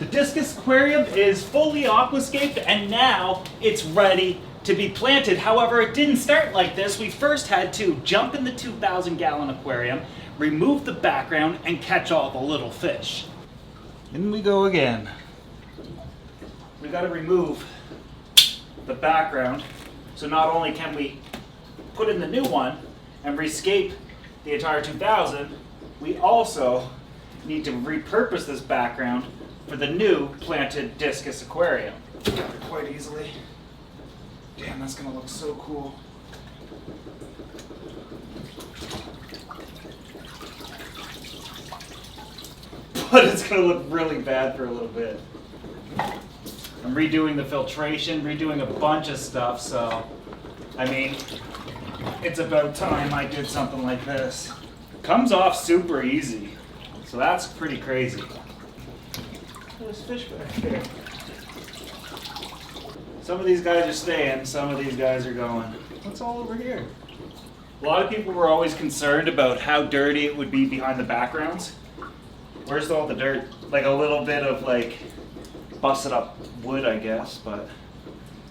The Discus aquarium is fully aquascaped and now it's ready to be planted. However, it didn't start like this. We first had to jump in the 2,000-gallon aquarium, remove the background, and catch all the little fish. In we go again. We got to remove the background, so not only can we put in the new one and rescape the entire 2,000, we also need to repurpose this background for the new planted Discus aquarium. Got it quite easily. Damn, that's gonna look so cool. But it's gonna look really bad for a little bit. I'm redoing the filtration, redoing a bunch of stuff, so I mean, it's about time I did something like this. Comes off super easy, so that's pretty crazy. There's fish back there. Some of these guys are staying, some of these guys are going. What's all over here? A lot of people were always concerned about how dirty it would be behind the backgrounds. Where's all the dirt? Like a little bit of like busted up wood, I guess, but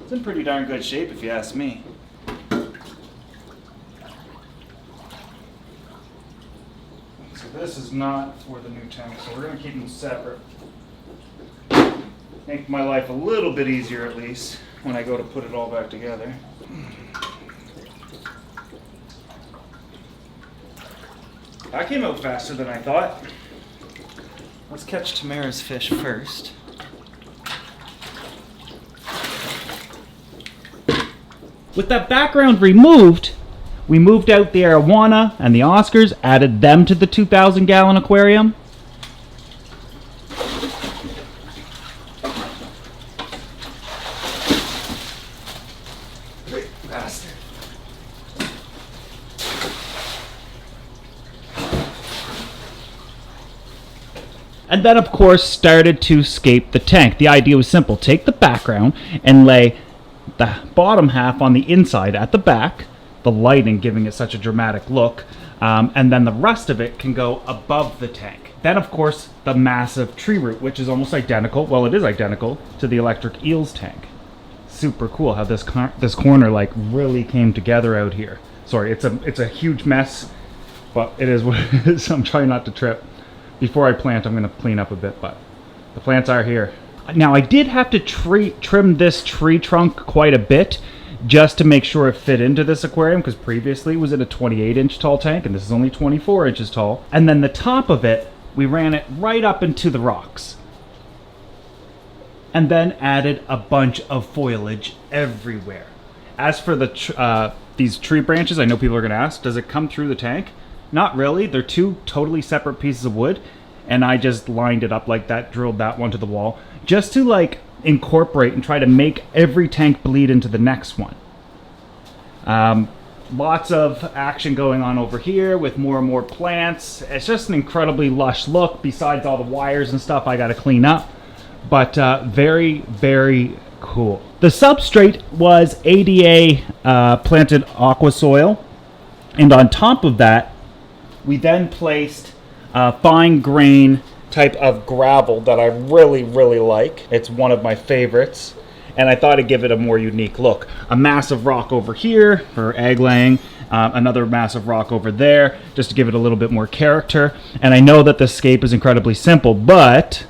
it's in pretty darn good shape if you ask me. So this is not for the new tank, so we're gonna keep them separate. Make my life a little bit easier at least when I go to put it all back together. That came out faster than I thought. Let's catch Tamara's fish first. With that background removed, we moved out the arowana and the Oscars, added them to the 2,000-gallon aquarium. Bastard. And then, of course, started to scape the tank. The idea was simple. Take the background and lay the bottom half on the inside at the back, the lighting giving it such a dramatic look, and then the rest of it can go above the tank. Then, of course, the massive tree root, which is almost identical, well, it is identical to the electric eels tank. Super cool how this corner like really came together out here. Sorry, it's a huge mess, but it is what it is. I'm trying not to trip. Before I plant, I'm going to clean up a bit, but the plants are here. Now, I did have to trim this tree trunk quite a bit just to make sure it fit into this aquarium, because previously it was in a 28-inch tall tank, and this is only 24 inches tall. And then the top of it, we ran it right up into the rocks. And then added a bunch of foliage everywhere. As for the these tree branches, I know people are going to ask, does it come through the tank? Not really. They're two totally separate pieces of wood, and I just lined it up like that, drilled that one to the wall, just to like incorporate and try to make every tank bleed into the next one. Lots of action going on over here with more and more plants. It's just an incredibly lush look, besides all the wires and stuff I got to clean up. But very, very cool. The substrate was ADA planted aquasoil, and on top of that, we then placed fine grain type of gravel that I really, really like. It's one of my favorites, and I thought it'd give it a more unique look. A massive rock over here for egg laying, another massive rock over there, just to give it a little bit more character. And I know that the scape is incredibly simple, but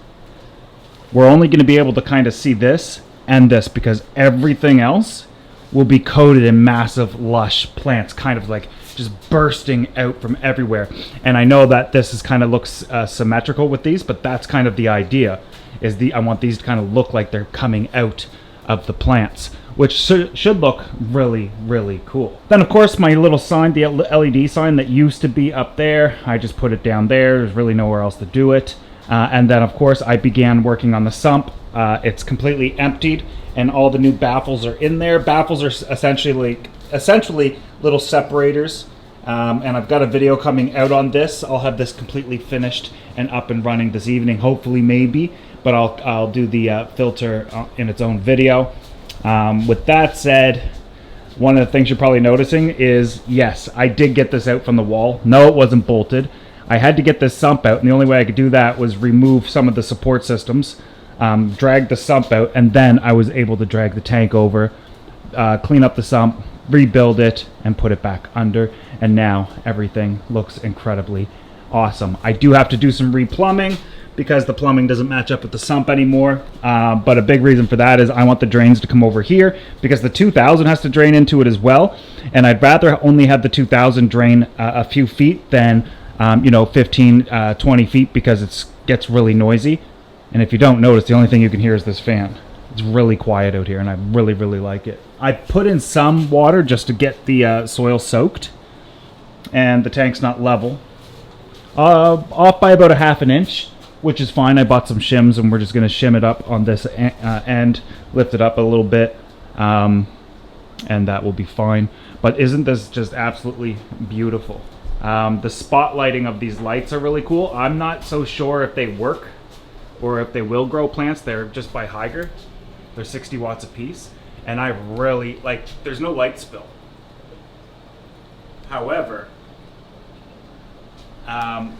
we're only going to be able to kind of see this and this, because everything else will be coated in massive, lush plants, kind of like just bursting out from everywhere. And I know that this is kind of looks symmetrical with these, but that's kind of the idea, is I want these to kind of look like they're coming out of the plants, which should look really, really cool. Then, of course, my little sign, the LED sign that used to be up there, I just put it down there. There's really nowhere else to do it. And then, of course, I began working on the sump. It's completely emptied, and all the new baffles are in there. Baffles are essentially little separators, and I've got a video coming out on this. I'll have this completely finished and up and running this evening, hopefully, maybe, but I'll do the filter in its own video. With that said, one of the things you're probably noticing is, yes, I did get this out from the wall. No, it wasn't bolted. I had to get this sump out, and the only way I could do that was remove some of the support systems dragged the sump out, and then I was able to drag the tank over, clean up the sump, rebuild it, and put it back under. And now everything looks incredibly awesome. I do have to do some replumbing because the plumbing doesn't match up with the sump anymore. But a big reason for that is I want the drains to come over here because the 2000 has to drain into it as well. And I'd rather only have the 2000 drain a few feet than 15, 20 feet, because it gets really noisy. And if you don't notice, the only thing you can hear is this fan. It's really quiet out here, and I really, really like it. I put in some water just to get the soil soaked, and the tank's not level. Off by about a half an inch, which is fine. I bought some shims, and we're just going to shim it up on this end, lift it up a little bit, and that will be fine. But isn't this just absolutely beautiful? The spotlighting of these lights are really cool. I'm not so sure if they work or if they will grow plants. They're just by Hygger. They're 60 watts a piece, and I really like, there's no light spill. However, I'll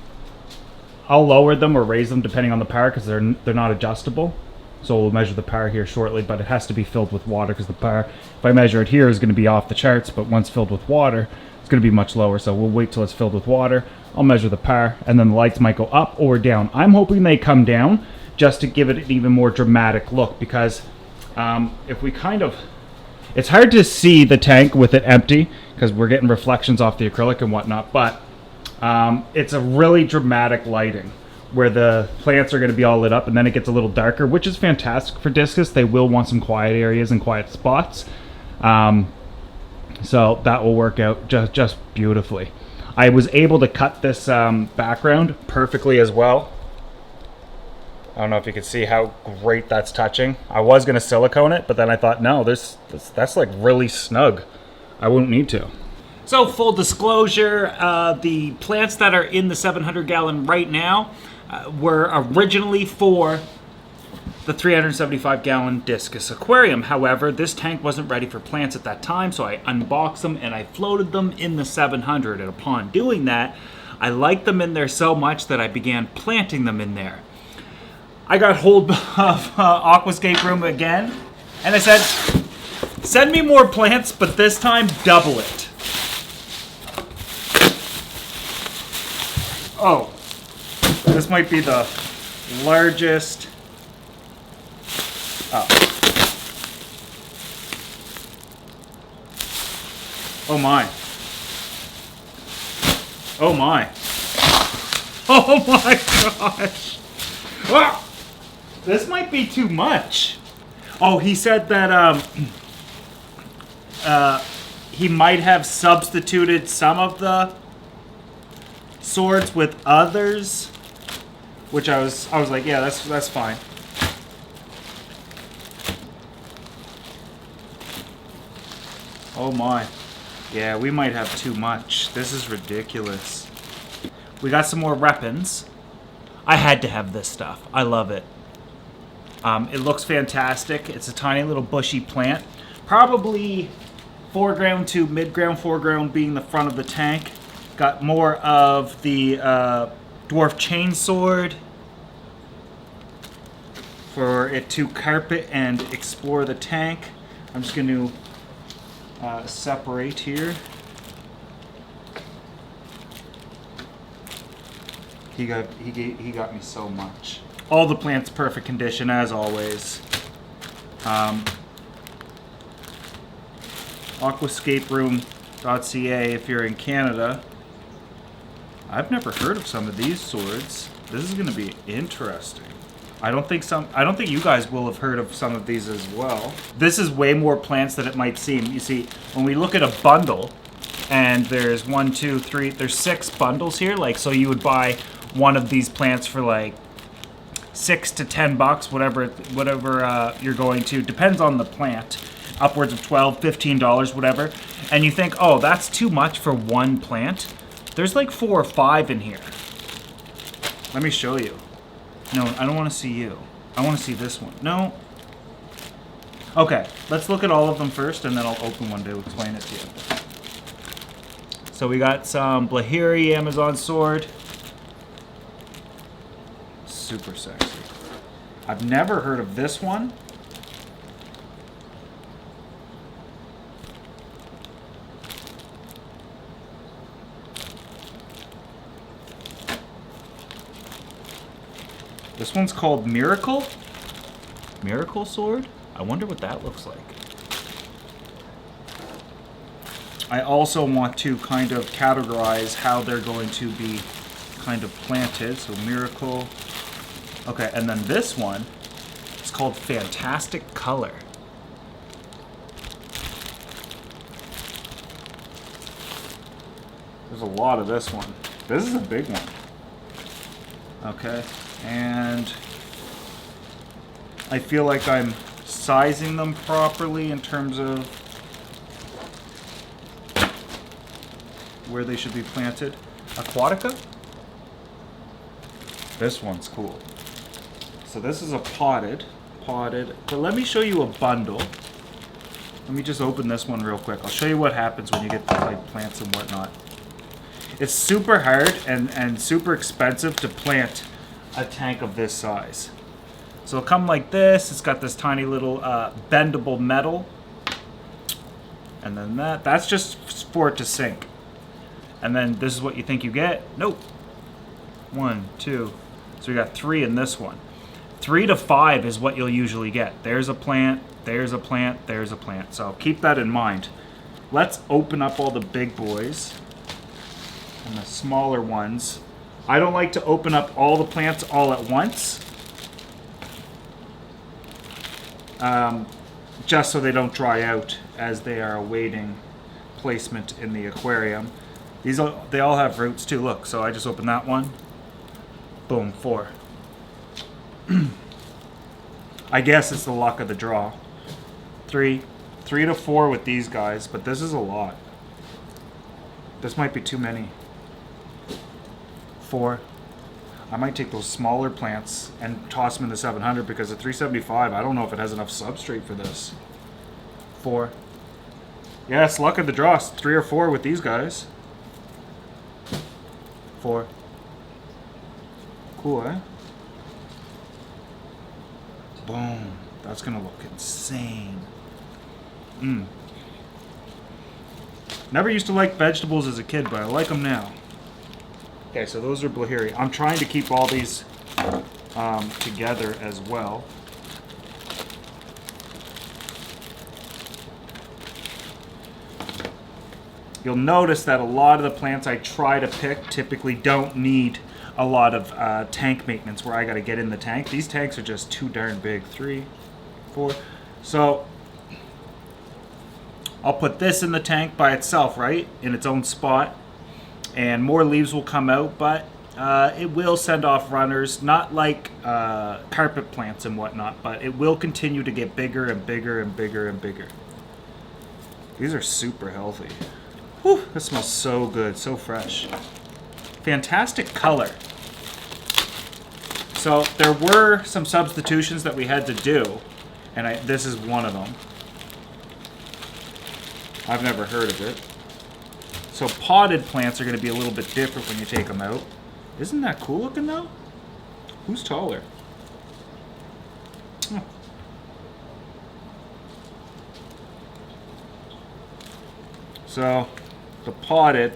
lower them or raise them depending on the power, because they're not adjustable. So we'll measure the power here shortly, but it has to be filled with water, because the power, if I measure it here, is going to be off the charts, but once filled with water, it's going to be much lower. So we'll wait till it's filled with water. I'll measure the power, and then the lights might go up or down. I'm hoping they come down just to give it an even more dramatic look, because if we it's hard to see the tank with it empty because we're getting reflections off the acrylic and whatnot, but it's a really dramatic lighting where the plants are going to be all lit up, and then it gets a little darker, which is fantastic for Discus. They will want some quiet areas and quiet spots. So that will work out just beautifully. I was able to cut this background perfectly as well. I don't know if you can see how great that's touching. I was going to silicone it, but then I thought, no, that's like really snug. I wouldn't need to. So full disclosure, the plants that are in the 700 gallon right now were originally for the 375 gallon Discus aquarium. However, this tank wasn't ready for plants at that time, so I unboxed them and I floated them in the 700. And upon doing that, I liked them in there so much that I began planting them in there. I got hold of Aquascape room again, and I said, send me more plants, but this time double it. Oh, this might be the largest. Oh. Oh my. Oh my. Oh my gosh. Ah! This might be too much. Oh, he said that he might have substituted some of the swords with others, which I was like, yeah, that's fine. Oh my. Yeah, we might have too much. This is ridiculous. We got some more weapons. I had to have this stuff. I love it. It looks fantastic. It's a tiny little bushy plant. Probably foreground to mid-ground, foreground being the front of the tank. Got more of the dwarf chainsword for it to carpet and explore the tank. I'm just going to separate here. He got me so much. All the plants perfect condition as always. Aquascaperoom.ca if you're in Canada. I've never heard of some of these swords. This is going to be interesting. I don't think you guys will have heard of some of these as well. This is way more plants than it might seem. You see, when we look at a bundle, and there's 1, 2, 3, there's 6 bundles here. Like, so you would buy one of these plants for like $6 to $10, whatever you're going to. Depends on the plant. Upwards of $12, $15, whatever. And you think, oh, that's too much for one plant. There's like 4 or 5 in here. Let me show you. No, I don't want to see you. I want to see this one. No. Okay, let's look at all of them first, and then I'll open one to explain it to you. So we got some Blahiri Amazon sword. Super sexy. I've never heard of this one. This one's called Miracle. Miracle Sword? I wonder what that looks like. I also want to kind of categorize how they're going to be kind of planted. So Miracle. Okay, and then this one is called Fantastic Color. There's a lot of this one. This is a big one. Okay, and I feel like I'm sizing them properly in terms of where they should be planted. Aquatica? This one's cool. So this is a potted, but let me show you a bundle. Let me just open this one real quick. I'll show you what happens when you get the like plants and whatnot. It's super hard and super expensive to plant a tank of this size. So it'll come like this. It's got this tiny little bendable metal. And then that's just for it to sink. And then this is what you think you get. Nope. 1, 2. So we got 3 in this one. 3 to 5 is what you'll usually get. There's a plant, there's a plant, there's a plant. So keep that in mind. Let's open up all the big boys and the smaller ones. I don't like to open up all the plants all at once. Just so they don't dry out as they are awaiting placement in the aquarium. They all have roots too. Look, so I just opened that one. Boom, 4. I guess it's the luck of the draw. 3 to 4 with these guys, but this is a lot. This might be too many. 4. I might take those smaller plants and toss them in the 700 because the 375, I don't know if it has enough substrate for this. 4. Yeah, it's luck of the draw. 3 or 4 with these guys. 4. Cool, eh? Boom. That's gonna look insane. Never used to like vegetables as a kid, but I like them now. Okay, so those are Blahiri. I'm trying to keep all these together as well. You'll notice that a lot of the plants I try to pick typically don't need a lot of tank maintenance where I got to get in the tank. These tanks are just too darn big. 3, 4. So I'll put this in the tank by itself, right? In its own spot. And more leaves will come out, but it will send off runners, not like carpet plants and whatnot, but it will continue to get bigger and bigger and bigger and bigger. These are super healthy. Whew, this smells so good, so fresh. Fantastic color. So there were some substitutions that we had to do, and this is one of them. I've never heard of it. So potted plants are going to be a little bit different when you take them out. Isn't that cool looking though? Who's taller? Huh. So the potted,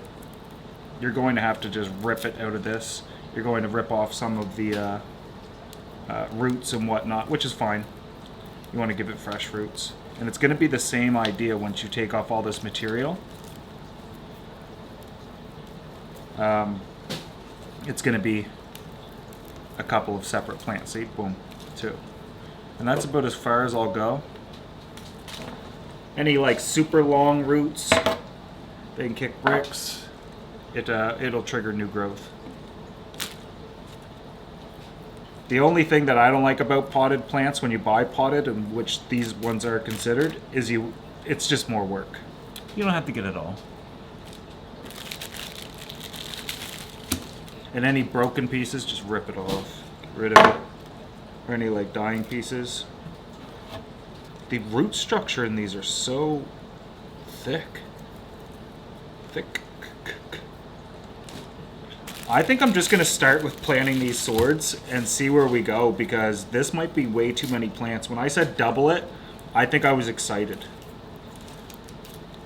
you're going to have to just rip it out of this. You're going to rip off some of the roots and whatnot, which is fine. You want to give it fresh roots. And it's going to be the same idea once you take off all this material. It's going to be a couple of separate plants. See? Boom. 2. And that's about as far as I'll go. Any like super long roots, they can kick bricks. It'll trigger new growth. The only thing that I don't like about potted plants when you buy potted, and which these ones are considered, is it's just more work. You don't have to get it all. And any broken pieces, just rip it off. Get rid of it. Or any like dying pieces. The root structure in these are so thick. Thick. I think I'm just going to start with planting these swords and see where we go, because this might be way too many plants. When I said double it, I think I was excited.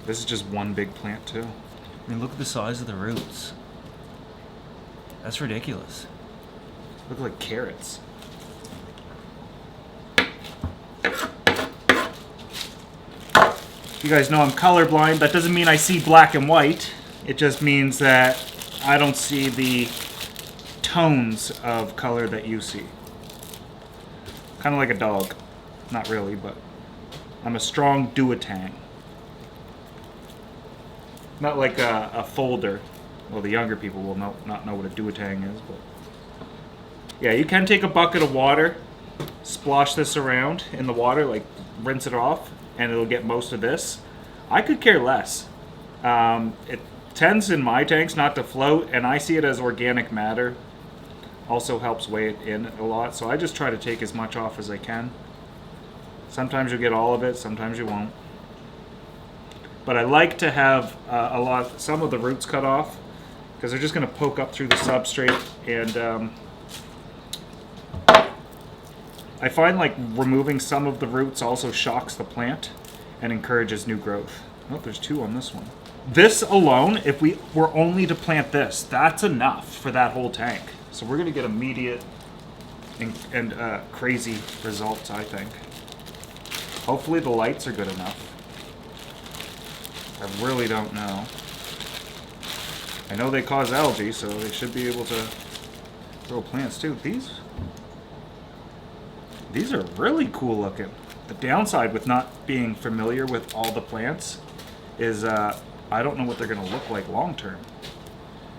This is just one big plant too. I mean, look at the size of the roots. That's ridiculous. Look like carrots. You guys know I'm colorblind. That doesn't mean I see black and white. It just means that I don't see the tones of color that you see. Kind of like a dog. Not really, but I'm a strong duotang. Not like a folder. Well, the younger people will not know what a duotang is, but yeah, you can take a bucket of water, splosh this around in the water, like rinse it off, and it'll get most of this. I could care less. It tends in my tanks not to float, and I see it as organic matter. Also helps weigh it in a lot, so I just try to take as much off as I can. Sometimes you'll get all of it, sometimes you won't. But I like to have some of the roots cut off, because they're just going to poke up through the substrate, and I find like removing some of the roots also shocks the plant and encourages new growth. Oh, there's two on this one. This alone, if we were only to plant this, that's enough for that whole tank. So we're going to get immediate and crazy results, I think. Hopefully the lights are good enough. I really don't know. I know they cause algae, so they should be able to grow plants too. These are really cool looking. The downside with not being familiar with all the plants is I don't know what they're going to look like long term.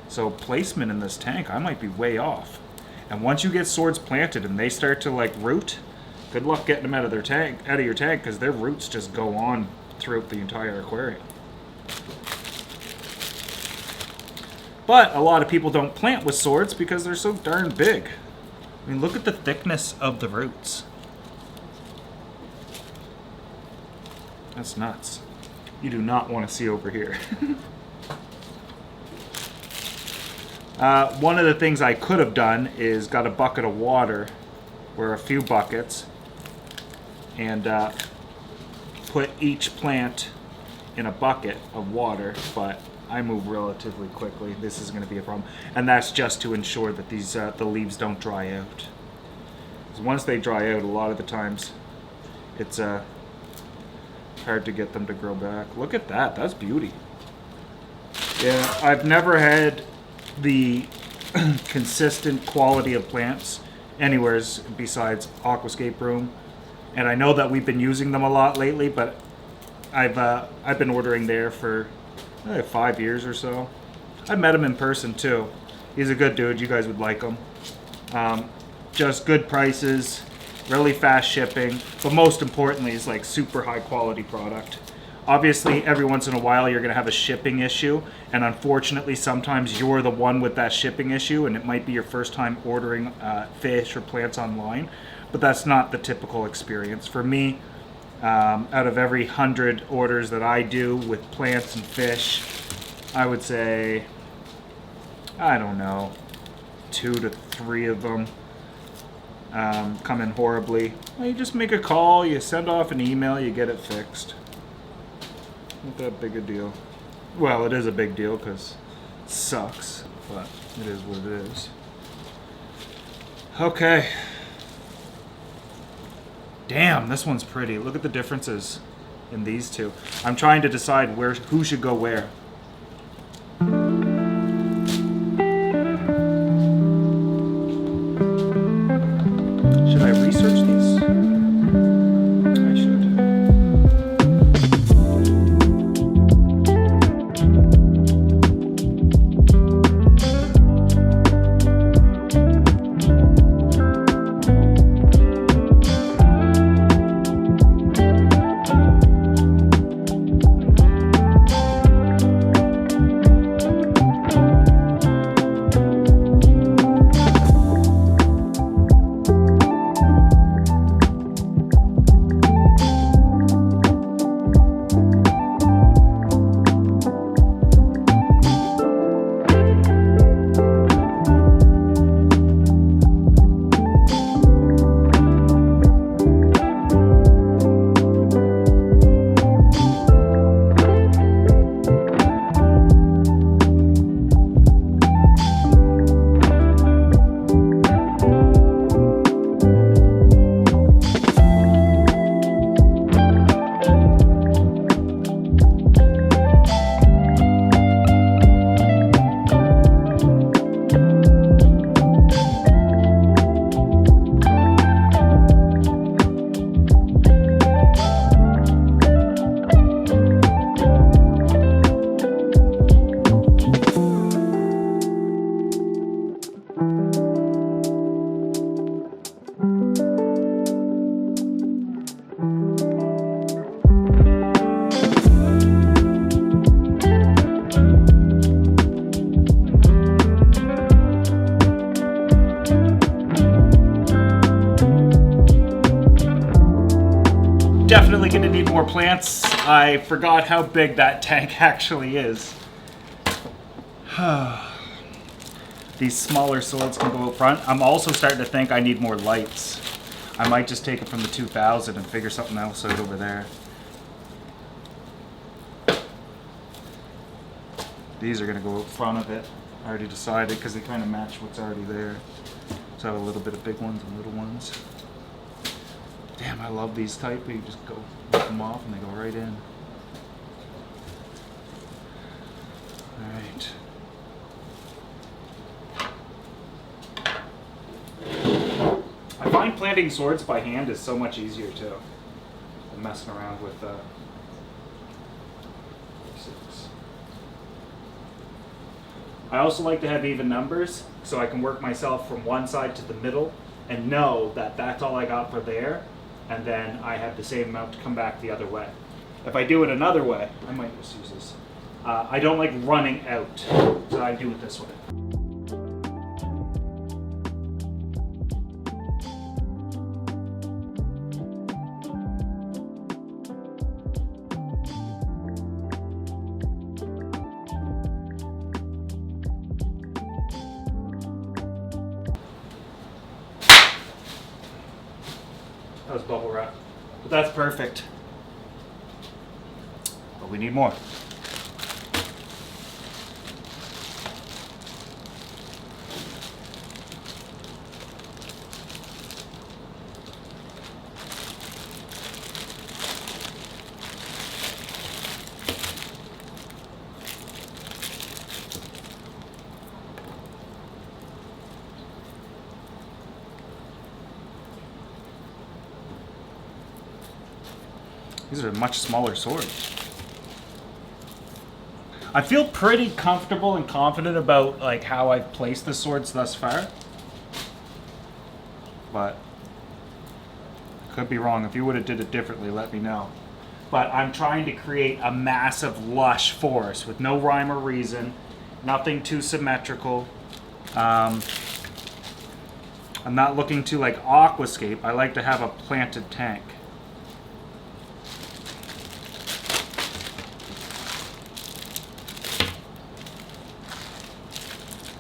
So placement in this tank, I might be way off. And once you get swords planted and they start to like root, good luck getting them out of your tank, because their roots just go on throughout the entire aquarium. But a lot of people don't plant with swords because they're so darn big. I mean, look at the thickness of the roots. That's nuts. You do not want to see over here. One of the things I could have done is got a bucket of water, or a few buckets, and put each plant in a bucket of water, but I move relatively quickly. This is going to be a problem, and that's just to ensure that these the leaves don't dry out. Because once they dry out, a lot of the times it's hard to get them to grow back. Look at that. That's beauty. Yeah, I've never had the consistent quality of plants anywhere besides Aquascape room, and I know that we've been using them a lot lately, but I've been ordering there for 5 years or so. I met him in person too. He's a good dude. You guys would like him. Just good prices, really fast shipping, but most importantly is like super high quality product. Obviously, every once in a while you're going to have a shipping issue, and unfortunately sometimes you're the one with that shipping issue, and it might be your first time ordering fish or plants online, but that's not the typical experience. For me, out of every 100 orders that I do with plants and fish, I would say, I don't know, 2 to 3 of them come in horribly. Well, you just make a call, you send off an email, you get it fixed. Not that big a deal. Well, it is a big deal because it sucks, but it is what it is. Okay. Damn, this one's pretty. Look at the differences in these two. I'm trying to decide who should go where. Should I research these? I should. definitely going to need more plants. I forgot how big that tank actually is. These smaller swords can go up front. I'm also starting to think I need more lights. I might just take it from the 2000 and figure something else out over there. These are going to go up front of it. I already decided because they kind of match what's already there. So I have a little bit of big ones and little ones. Damn, I love these type where you just go rip them off and they go right in. Alright. I find planting swords by hand is so much easier too than messing around with six. I also like to have even numbers so I can work myself from one side to the middle and know that that's all I got for there, and then I have the same amount to come back the other way. If I do it another way, I might just use this. I don't like running out, so I do it this way. That was bubble wrap. But that's perfect. But we need more. These are much smaller swords. I feel pretty comfortable and confident about like how I've placed the swords thus far. But I could be wrong. If you would have did it differently, let me know. But I'm trying to create a massive lush forest with no rhyme or reason, nothing too symmetrical. I'm not looking to like aquascape. I like to have a planted tank.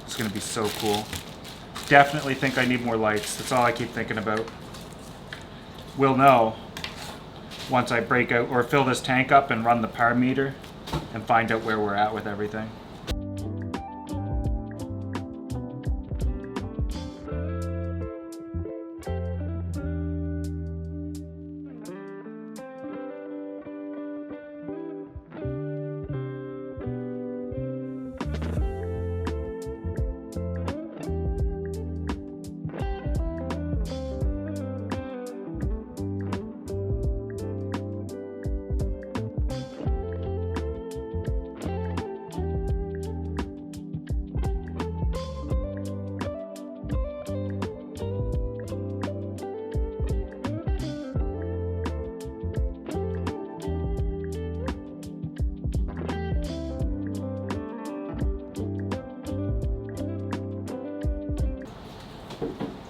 It's gonna be so cool. Definitely think I need more lights. That's all I keep thinking about. We'll know once I break out or fill this tank up and run the par meter and find out where we're at with everything.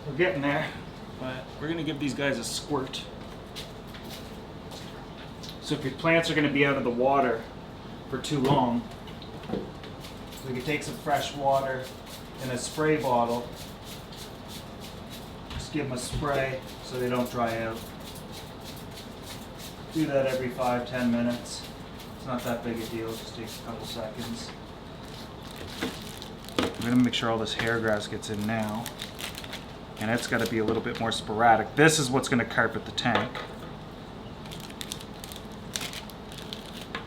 We're getting there, but we're gonna give these guys a squirt. So if your plants are gonna be out of the water for too long, we can take some fresh water in a spray bottle. Just give them a spray so they don't dry out. Do that every 5-10 minutes. It's not that big a deal, it just takes a couple seconds. I'm gonna make sure all this hair grass gets in now. And it's got to be a little bit more sporadic. This is what's going to carpet the tank.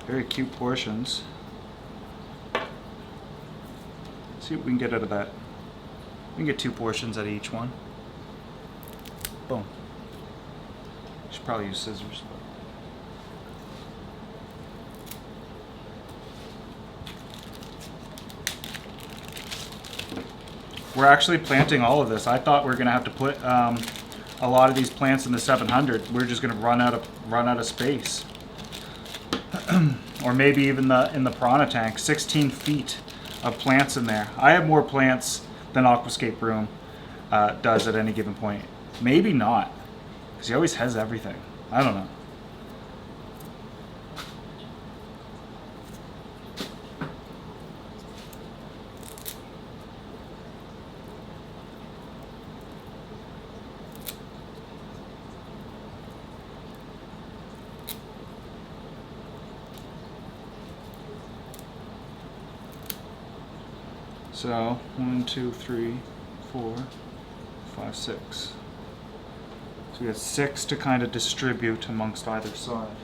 Very cute portions. Let's see what we can get out of that. We can get 2 portions out of each one. Boom. Should probably use scissors. We're actually planting all of this. I thought we were going to have to put a lot of these plants in the 700. We're just going to run out of space. Or maybe even in the piranha tank. 16 feet of plants in there. I have more plants than Aquascape room does at any given point. Maybe not, because he always has everything. I don't know. So 1, 2, 3, 4, 5, 6. So we have 6 to kind of distribute amongst either side.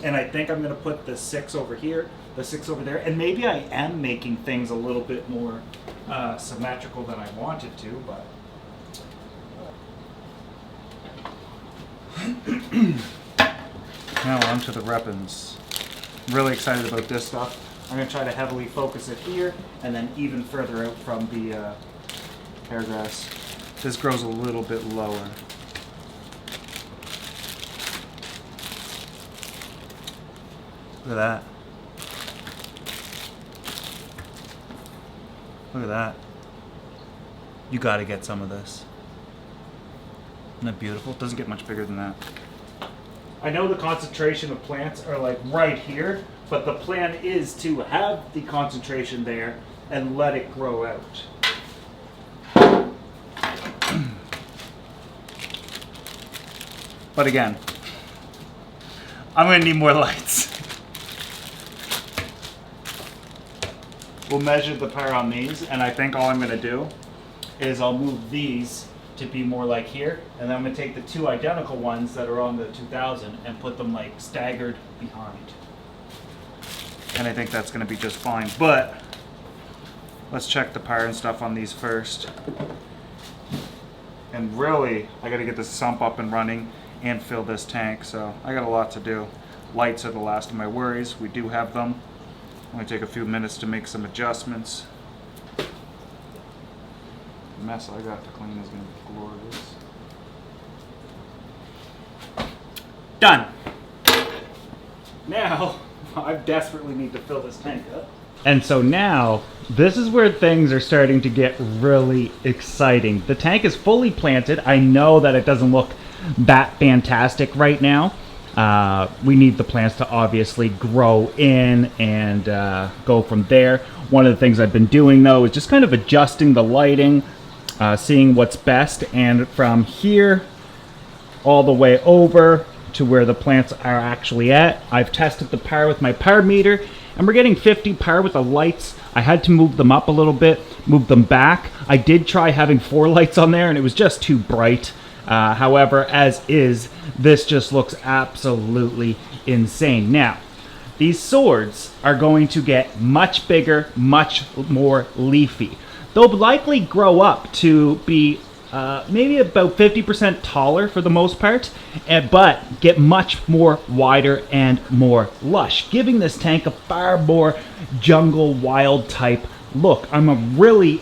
And I think I'm going to put the 6 over here, the 6 over there, and maybe I am making things a little bit more symmetrical than I wanted to, but now on to the weapons. Really excited about this stuff. I'm going to try to heavily focus it here and then even further out from the hair grass. This grows a little bit lower. Look at that. Look at that. You got to get some of this. Isn't that beautiful? It doesn't get much bigger than that. I know the concentration of plants are like right here, but the plan is to have the concentration there and let it grow out. But again, I'm going to need more lights. We'll measure the power on these, and I think all I'm going to do is I'll move these to be more like here, and then I'm going to take the 2 identical ones that are on the 2000 and put them like staggered behind. And I think that's going to be just fine, but let's check the power and stuff on these first. And really, I got to get this sump up and running and fill this tank, so I got a lot to do. Lights are the last of my worries. We do have them. I'm going to take a few minutes to make some adjustments. The mess I got to clean is going to be glorious. Done! Now, I desperately need to fill this tank up. And so now, this is where things are starting to get really exciting. The tank is fully planted. I know that it doesn't look that fantastic right now. We need the plants to obviously grow in and go from there. One of the things I've been doing though is just kind of adjusting the lighting, seeing what's best, and from here all the way over to where the plants are actually at. I've tested the power with my power meter, and we're getting 50 power with the lights. I had to move them up a little bit, move them back. I did try having 4 lights on there and it was just too bright. However, as is, this just looks absolutely insane. Now, these swords are going to get much bigger, much more leafy. They'll likely grow up to be maybe about 50% taller for the most part, but get much more wider and more lush, giving this tank a far more jungle wild type look. I'm really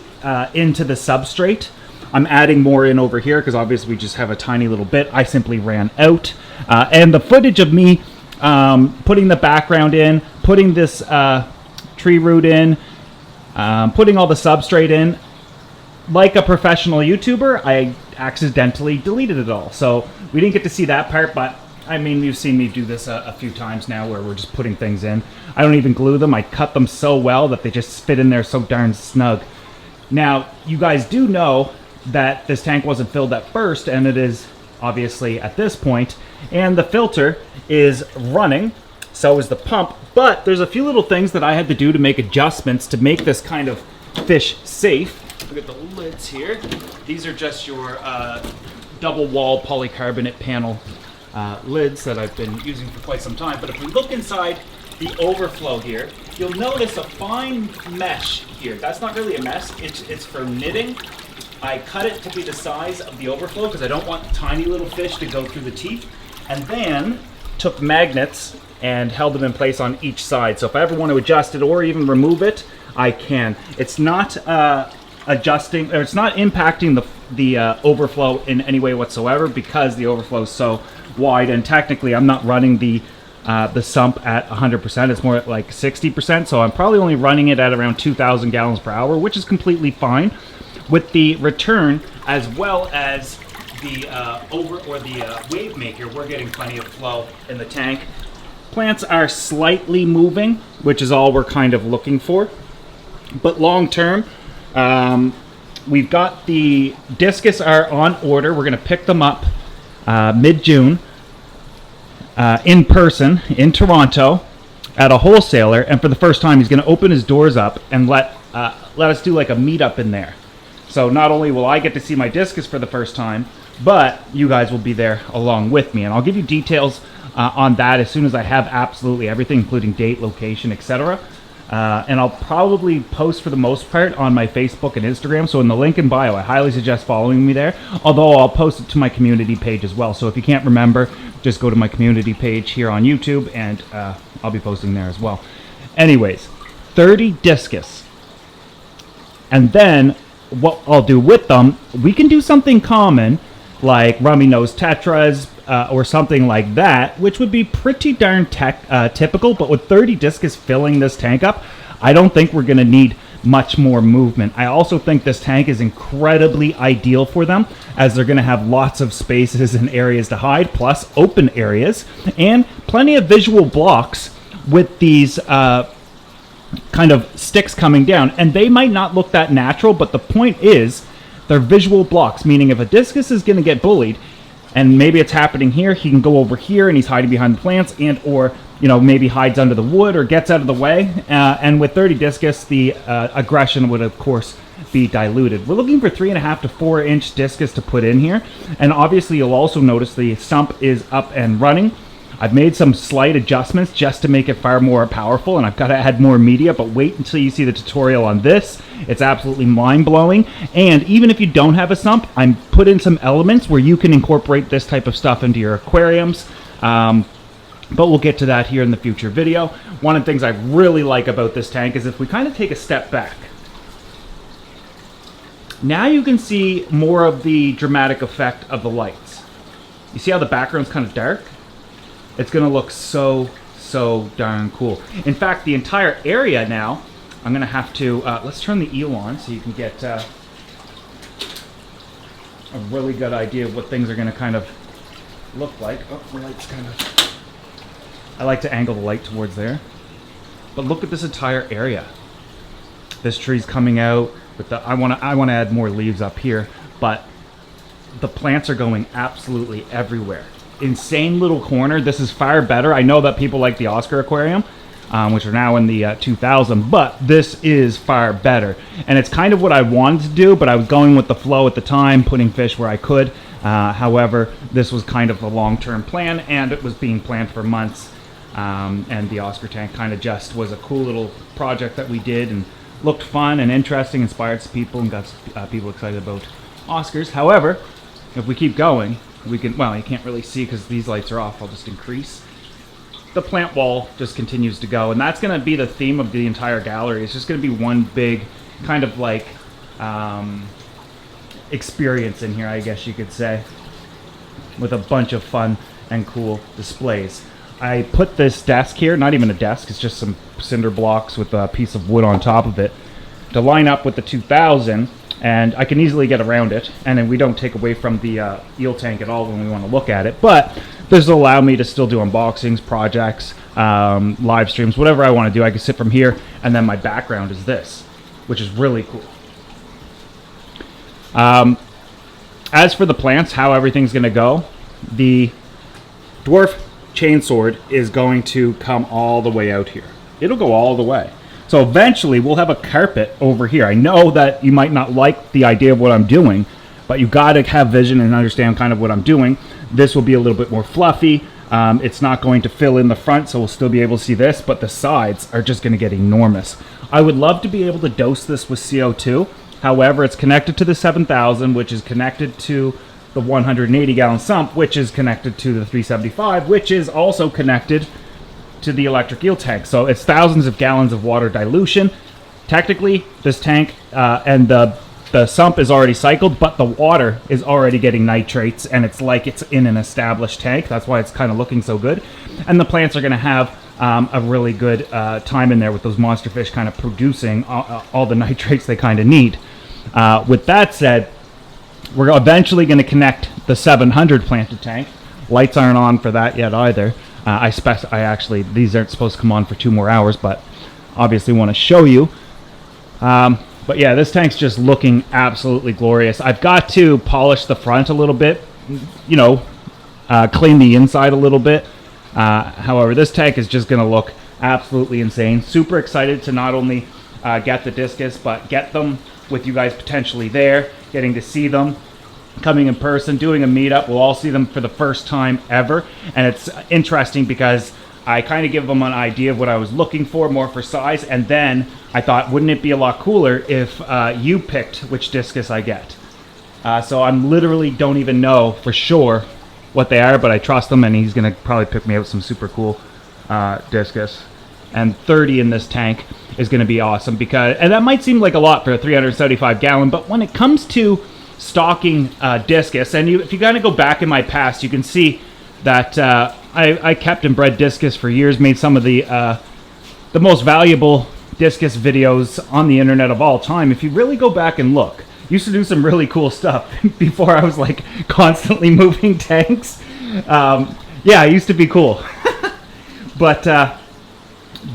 into the substrate. I'm adding more in over here because obviously we just have a tiny little bit. I simply ran out. And the footage of me putting the background in, putting this tree root in, putting all the substrate in, like a professional YouTuber, I accidentally deleted it all. So we didn't get to see that part, but I mean, you've seen me do this a few times now where we're just putting things in. I don't even glue them. I cut them so well that they just fit in there so darn snug. Now, you guys do know that this tank wasn't filled at first, and it is obviously at this point, and the filter is running, so is the pump, but there's a few little things that I had to do to make adjustments to make this kind of fish safe. Look at the lids here. These are just your double wall polycarbonate panel lids that I've been using for quite some time, but if we look inside the overflow here, you'll notice a fine mesh here. That's not really a mesh, it's for knitting. I cut it to be the size of the overflow because I don't want tiny little fish to go through the teeth, and then took magnets and held them in place on each side. So if I ever want to adjust it or even remove it, I can. It's not adjusting, or it's not impacting the overflow in any way whatsoever because the overflow is so wide, and technically I'm not running the sump at 100%. It's more like 60%, so I'm probably only running it at around 2,000 gallons per hour, which is completely fine. With the return as well as the wave maker, we're getting plenty of flow in the tank. Plants are slightly moving, which is all we're kind of looking for. But long term, we've got the discus are on order. We're going to pick them up mid-June in person in Toronto. at a wholesaler, and for the first time he's going to open his doors up and let us do like a meetup in there. So not only will I get to see my discus for the first time, but you guys will be there along with me, and I'll give you details on that as soon as I have absolutely everything, including date, location, etc. And I'll probably post for the most part on my Facebook and Instagram. So in the link in bio, I highly suggest following me there. Although I'll post it to my community page as well. So if you can't remember, just go to my community page here on YouTube, and I'll be posting there as well. Anyways, 30 discus. And then what I'll do with them, we can do something common like rummy nose tetras or something like that, which would be pretty darn typical. But with 30 discus filling this tank up, I don't think we're going to need much more movement. I also think this tank is incredibly ideal for them, as they're going to have lots of spaces and areas to hide, plus open areas, and plenty of visual blocks with these kind of sticks coming down. And they might not look that natural, but the point is they're visual blocks, meaning if a discus is going to get bullied, and maybe it's happening here, he can go over here and he's hiding behind the plants, and or maybe hides under the wood or gets out of the way. And with 30 discus, the aggression would of course be diluted. We're looking for 3.5 to 4 inch discus to put in here, and obviously you'll also notice the sump is up and running. I've made some slight adjustments just to make it far more powerful, and I've got to add more media, but wait until you see the tutorial on this. It's absolutely mind-blowing. And even if you don't have a sump, I'm put in some elements where you can incorporate this type of stuff into your aquariums. But we'll get to that here in the future video. One of the things I really like about this tank is if we kind of take a step back. Now you can see more of the dramatic effect of the lights. You see how the background's kind of dark? It's going to look so darn cool. In fact, the entire area now, I'm going to have to, let's turn the eel on so you can get a really good idea of what things are going to kind of look like. Oh, the light's kind of, I like to angle the light towards there. But look at this entire area. This tree's coming out with the, I want to add more leaves up here, but the plants are going absolutely everywhere. Insane little corner. This is far better. I know that people like the Oscar aquarium, which are now in the 2000, but this is far better. And it's kind of what I wanted to do, but I was going with the flow at the time, putting fish where I could. However, this was kind of a long-term plan, and it was being planned for months. And the Oscar tank kind of just was a cool little project that we did, and looked fun and interesting, inspired some people, and got people excited about Oscars. However, if we keep going, we can, well, you can't really see because these lights are off. I'll just increase. The plant wall just continues to go, and that's going to be the theme of the entire gallery. It's just going to be one big kind of like experience in here, I guess you could say, with a bunch of fun and cool displays. I put this desk here, not even a desk, it's just some cinder blocks with a piece of wood on top of it to line up with the 2000. And I can easily get around it, and then we don't take away from the eel tank at all when we want to look at it. But this will allow me to still do unboxings, projects, live streams, whatever I want to do. I can sit from here, and then my background is this, which is really cool. As for the plants, how everything's going to go, the dwarf chainsword is going to come all the way out here. It'll go all the way. So eventually we'll have a carpet over here. I know that you might not like the idea of what I'm doing, but you got to have vision and understand kind of what I'm doing. This will be a little bit more fluffy. It's not going to fill in the front, so we'll still be able to see this, but the sides are just going to get enormous. I would love to be able to dose this with CO2. However, it's connected to the 7000, which is connected to the 180-gallon sump, which is connected to the 375, which is also connected to the electric eel tank. So it's thousands of gallons of water dilution. Technically, this tank and the sump is already cycled, but the water is already getting nitrates, and it's like it's in an established tank. That's why it's kind of looking so good. And the plants are going to have a really good time in there with those monster fish kind of producing all the nitrates they kind of need. With that said, we're eventually going to connect the 700 planted tank. Lights aren't on for that yet either. I actually, these aren't supposed to come on for 2 more hours, but obviously want to show you. But yeah, this tank's just looking absolutely glorious. I've got to polish the front a little bit, you know, clean the inside a little bit. However, this tank is just going to look absolutely insane. Super excited to not only get the discus, but get them with you guys potentially there, getting to see them, coming in person, doing a meetup. We'll all see them for the first time ever. And it's interesting because I kind of give them an idea of what I was looking for, more for size. And then I thought, wouldn't it be a lot cooler if you picked which discus I get? So I'm literally don't even know for sure what they are, but I trust him, and he's going to probably pick me out some super cool discus. And 30 in this tank is going to be awesome, because, and that might seem like a lot for a 375 gallon, but when it comes to stocking discus, and if you kind of go back in my past, you can see that I kept and bred discus for years, made some of the most valuable discus videos on the internet of all time. If you really go back and look, used to do some really cool stuff before I was like constantly moving tanks. Yeah, it used to be cool. But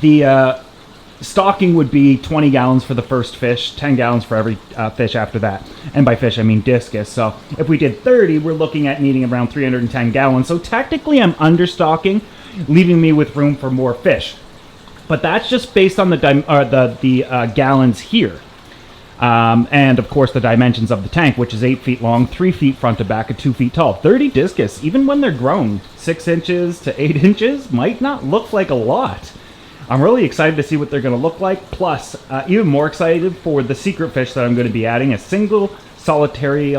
the stocking would be 20 gallons for the first fish, 10 gallons for every fish after that. And by fish, I mean discus. So if we did 30, we're looking at needing around 310 gallons. So technically I'm understocking, leaving me with room for more fish. But that's just based on the gallons here. And of course the dimensions of the tank, which is 8 feet long, 3 feet front to back, and 2 feet tall. 30 discus, even when they're grown 6 inches to 8 inches, might not look like a lot. I'm really excited to see what they're going to look like. Plus, even more excited for the secret fish that I'm going to be adding, a single solitary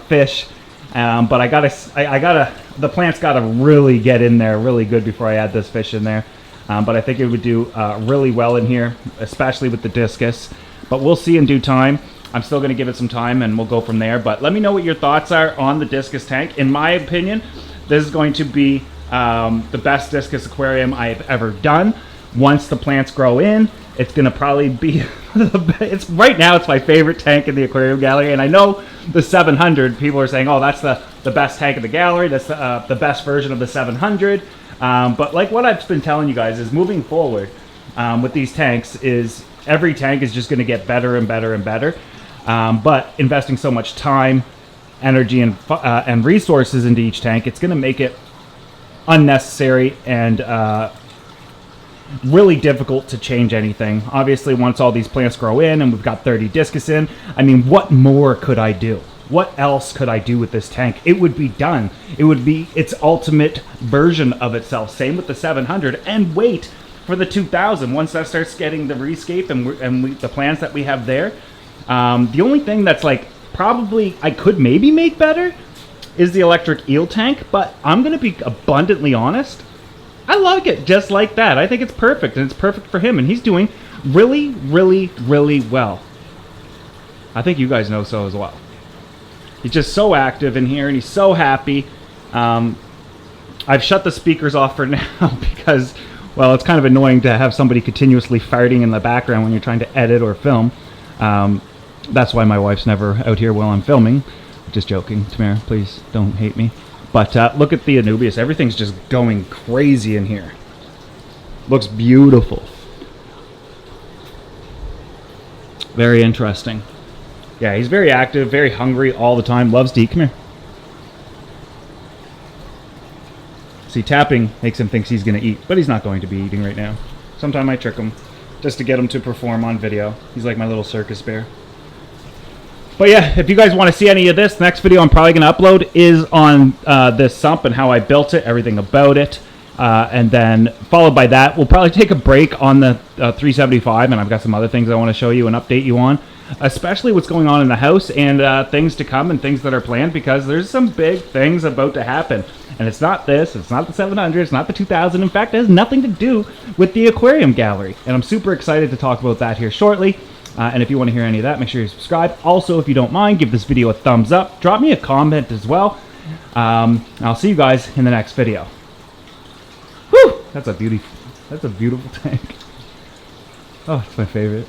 fish. But the plant's got to really get in there really good before I add this fish in there. But I think it would do really well in here, especially with the discus. But we'll see in due time. I'm still going to give it some time, and we'll go from there. But let me know what your thoughts are on the discus tank. In my opinion, this is going to be the best discus aquarium I've ever done. Once the plants grow in, it's going to probably be right now it's my favorite tank in the aquarium gallery. And I know the 700, people are saying, oh, that's the best tank in the gallery, that's the best version of the 700. But like what I've been telling you guys is, moving forward with these tanks, is every tank is just going to get better and better and better. But investing so much time, energy, and resources into each tank, it's going to make it unnecessary and really difficult to change anything. Obviously, once all these plants grow in and we've got 30 discus in, I mean, what more could I do? What else could I do with this tank? It would be done. It would be its ultimate version of itself. Same with the 700, and wait for the 2000. Once that starts getting the rescape and the plans that we have there, the only thing that's like probably I could maybe make better is the electric eel tank. But I'm gonna be abundantly honest, I like it just like that. I think it's perfect, and it's perfect for him, and he's doing really, really, really well. I think you guys know so as well. He's just so active in here, and he's so happy. I've shut the speakers off for now because, well, it's kind of annoying to have somebody continuously farting in the background when you're trying to edit or film. That's why my wife's never out here while I'm filming. Just joking, Tamara, please don't hate me. But look at the Anubias. Everything's just going crazy in here. Looks beautiful. Very interesting. Yeah, he's very active, very hungry all the time. Loves to eat. Come here. See, tapping makes him think he's going to eat, but he's not going to be eating right now. Sometimes I trick him just to get him to perform on video. He's like my little circus bear. But yeah, if you guys want to see any of this, the next video I'm probably going to upload is on this sump and how I built it, everything about it. And then followed by that, we'll probably take a break on the 375, and I've got some other things I want to show you and update you on, especially what's going on in the house and things to come and things that are planned, because there's some big things about to happen. And it's not this, it's not the 700, it's not the 2000. In fact, it has nothing to do with the aquarium gallery. And I'm super excited to talk about that here shortly. And if you want to hear any of that, make sure you subscribe. Also, if you don't mind, give this video a thumbs up. Drop me a comment as well. I'll see you guys in the next video. Whew! That's a beautiful tank. Oh, it's my favorite.